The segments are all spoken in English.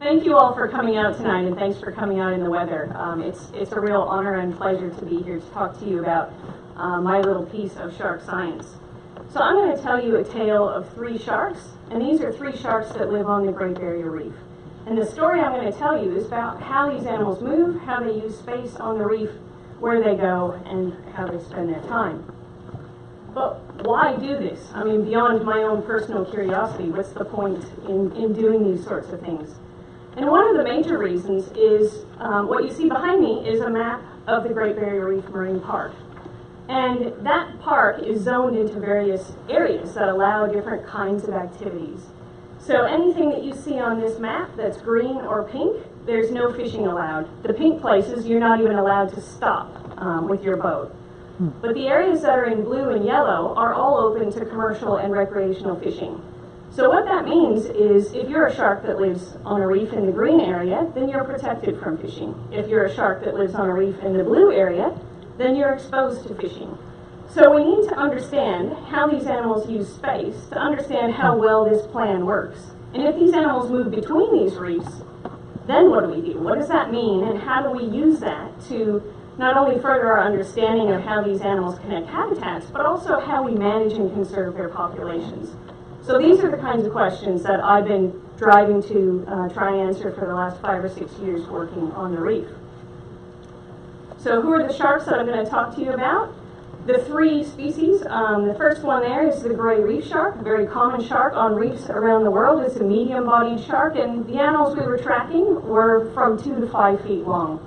Thank you all for coming out tonight, and thanks for coming out in the weather. It's a real honor and pleasure to be here to talk to you about my little piece of shark science. So I'm going to tell you a tale of 3 sharks, and these are 3 sharks that live on the Great Barrier Reef. And the story I'm going to tell you is about how these animals move, how they use space on the reef, where they go, and how they spend their time. But why do this? I mean, beyond my own personal curiosity, what's the point in doing these sorts of things? And one of the major reasons is what you see behind me is a map of the Great Barrier Reef Marine Park. And that park is zoned into various areas that allow different kinds of activities. So anything that you see on this map that's green or pink, there's no fishing allowed. The pink places, you're not even allowed to stop with your boat. But the areas that are in blue and yellow are all open to commercial and recreational fishing. So what that means is if you're a shark that lives on a reef in the green area, then you're protected from fishing. If you're a shark that lives on a reef in the blue area, then you're exposed to fishing. So we need to understand how these animals use space to understand how well this plan works. And if these animals move between these reefs, then what do we do? What does that mean, and how do we use that to not only further our understanding of how these animals connect habitats, but also how we manage and conserve their populations? So these are the kinds of questions that I've been driving to try and answer for the last 5 or 6 years working on the reef. So who are the sharks that I'm going to talk to you about? The 3 species. The first one there is the gray reef shark, a very common shark on reefs around the world. It's a medium-bodied shark, and the animals we were tracking were from 2 to 5 feet long.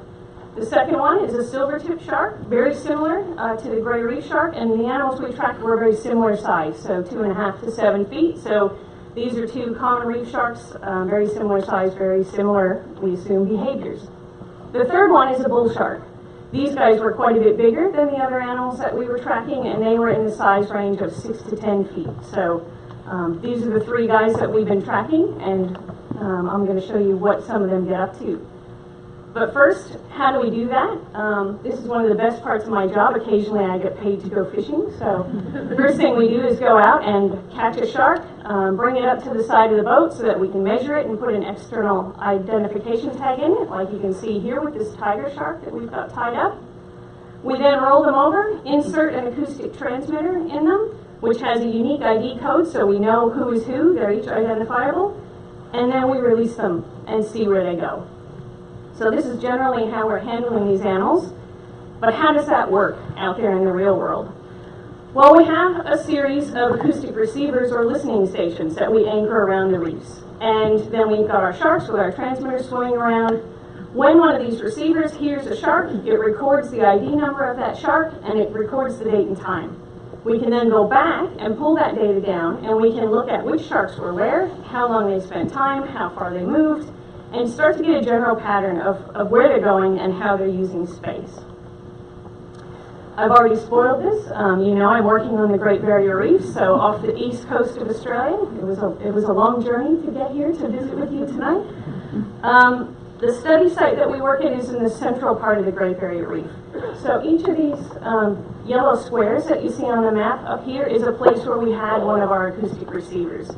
The second one is a silver-tip shark, very similar to the gray reef shark, and the animals we tracked were very similar size, so 2.5 to 7 feet. So these are 2 common reef sharks, very similar size, very similar, we assume, behaviors. The third one is a bull shark. These guys were quite a bit bigger than the other animals that we were tracking, and they were in the size range of 6 to 10 feet. So these are the 3 guys that we've been tracking, and I'm going to show you what some of them get up to. But first, how do we do that? This is one of the best parts of my job. Occasionally I get paid to go fishing. So the first thing we do is go out and catch a shark, bring it up to the side of the boat so that we can measure it and put an external identification tag in it, like you can see here with this tiger shark that we've got tied up. We then roll them over, insert an acoustic transmitter in them, which has a unique ID code so we know who is who, they're each identifiable, and then we release them and see where they go. So this is generally how we're handling these animals, but how does that work out there in the real world? Well, we have a series of acoustic receivers or listening stations that we anchor around the reefs. And then we've got our sharks with our transmitters swimming around. When one of these receivers hears a shark, it records the ID number of that shark and it records the date and time. We can then go back and pull that data down, and we can look at which sharks were where, how long they spent time, how far they moved, and start to get a general pattern of where they're going and how they're using space. I've already spoiled this. You know I'm working on the Great Barrier Reef, so off the east coast of Australia. It was a long journey to get here to visit with you tonight. The study site that we work in is in the central part of the Great Barrier Reef. So each of these yellow squares that you see on the map up here is a place where we had one of our acoustic receivers.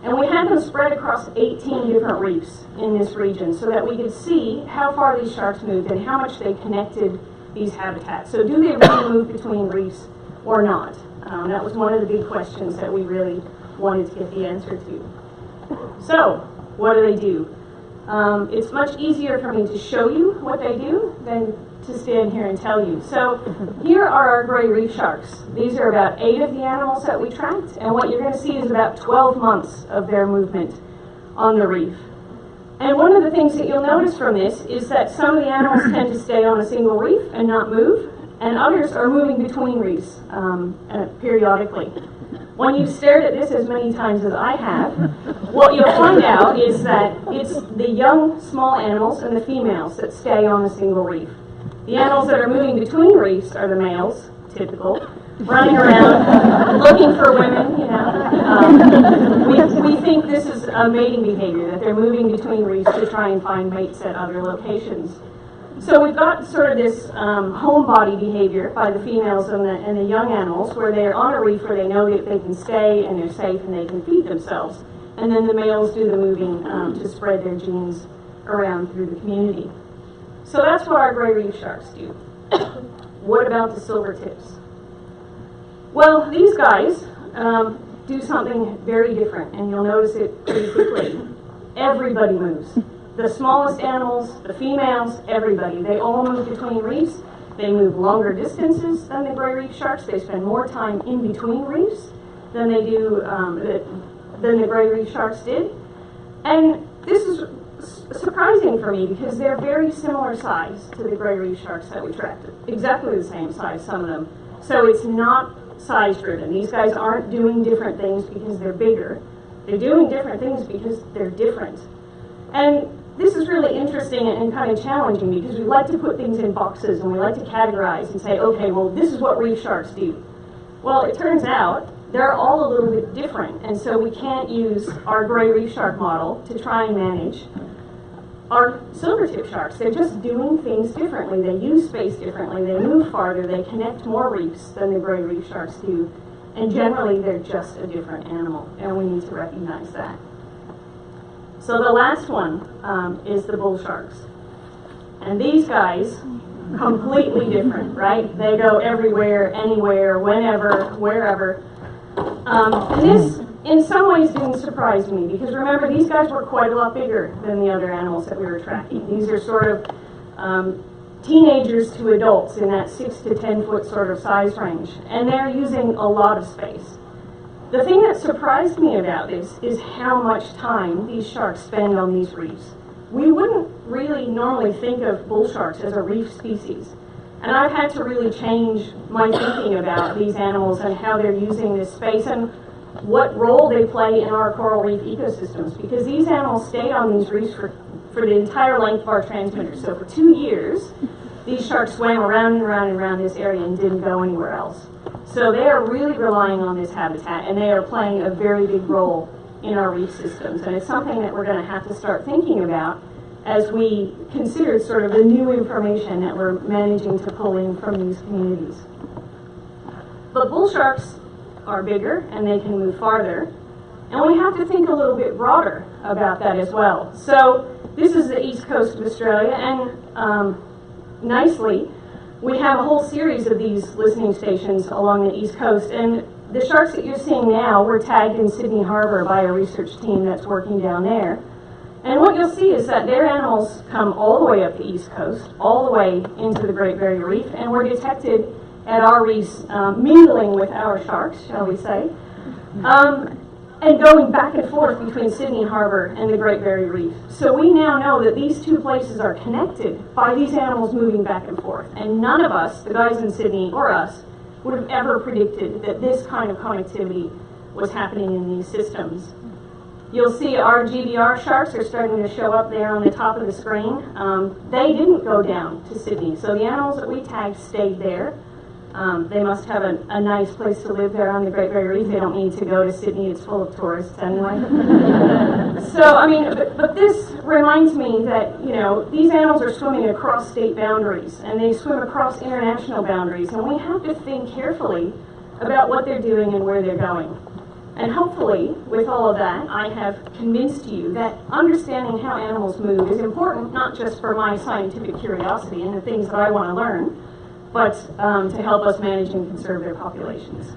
And we had them spread across 18 different reefs in this region so that we could see how far these sharks moved and how much they connected these habitats. So do they really move between reefs or not? That was one of the big questions that we really wanted to get the answer to. So what do? It's much easier for me to show you what they do than to stand here and tell you. So here are our gray reef sharks. These are about 8 of the animals that we tracked, and what you're going to see is about 12 months of their movement on the reef. And one of the things that you'll notice from this is that some of the animals tend to stay on a single reef and not move, and others are moving between reefs periodically. When you've stared at this as many times as I have, what you'll find out is that it's the young, small animals and the females that stay on a single reef. The animals that are moving between reefs are the males, typical, running around, looking for women, you know. We think this is a mating behavior, that they're moving between reefs to try and find mates at other locations. So we've got sort of this home body behavior by the females and the young animals, where they're on a reef where they know that they can stay and they're safe and they can feed themselves. and then the males do the moving to spread their genes around through the community. So that's what our gray reef sharks do. What about the silvertips? Well, these guys do something very different, and you'll notice it pretty quickly. Everybody moves. The smallest animals, the females, everybody. They all move between reefs. They move longer distances than the gray reef sharks. They spend more time in between reefs than they do than the gray reef sharks did. And this is surprising for me because they're very similar size to the gray reef sharks that we tracked. Exactly the same size, some of them. So it's not size driven. These guys aren't doing different things because they're bigger. They're doing different things because they're different. And this is really interesting and kind of challenging because we like to put things in boxes and we like to categorize and say, okay, well, this is what reef sharks do. Well, it turns out they're all a little bit different, and so we can't use our gray reef shark model to try and manage our silvertip sharks. They're just doing things differently. They use space differently. They move farther. They connect more reefs than the gray reef sharks do, and generally they're just a different animal, and we need to recognize that. So the last one is the bull sharks. And these guys, completely different, right? They go everywhere, anywhere, whenever, wherever. And this, in some ways, didn't surprise me, because remember, these guys were quite a lot bigger than the other animals that we were tracking. These are sort of teenagers to adults in that 6 to 10 foot sort of size range. And they're using a lot of space. The thing that surprised me about this is how much time these sharks spend on these reefs. We wouldn't really normally think of bull sharks as a reef species. And I've had to really change my thinking about these animals and how they're using this space and what role they play in our coral reef ecosystems, because these animals stayed on these reefs for the entire length of our transmitter. So for 2 years, these sharks swam around and around and around this area and didn't go anywhere else. So they are really relying on this habitat, and they are playing a very big role in our reef systems. And it's something that we're going to have to start thinking about as we consider sort of the new information that we're managing to pull in from these communities. But bull sharks are bigger, and they can move farther. And we have to think a little bit broader about that as well. So this is the east coast of Australia, and nicely, we have a whole series of these listening stations along the east coast, and the sharks that you're seeing now were tagged in Sydney Harbour by a research team that's working down there. And what you'll see is that their animals come all the way up the east coast, all the way into the Great Barrier Reef, and were detected at our reefs, mingling with our sharks, shall we say, and going back and forth between Sydney Harbour and the Great Barrier Reef. So we now know that these two places are connected by these animals moving back and forth. And none of us, the guys in Sydney or us, would have ever predicted that this kind of connectivity was happening in these systems. You'll see our GBR sharks are starting to show up there on the top of the screen. They didn't go down to Sydney, so the animals that we tagged stayed there. They must have a nice place to live there on the Great Barrier Reef. They don't need to go to Sydney. It's full of tourists anyway. So, I mean, but this reminds me that, you know, these animals are swimming across state boundaries, and they swim across international boundaries, and we have to think carefully about what they're doing and where they're going. And hopefully, with all of that, I have convinced you that understanding how animals move is important, not just for my scientific curiosity and the things that I want to learn, but to help us manage and conserve their populations.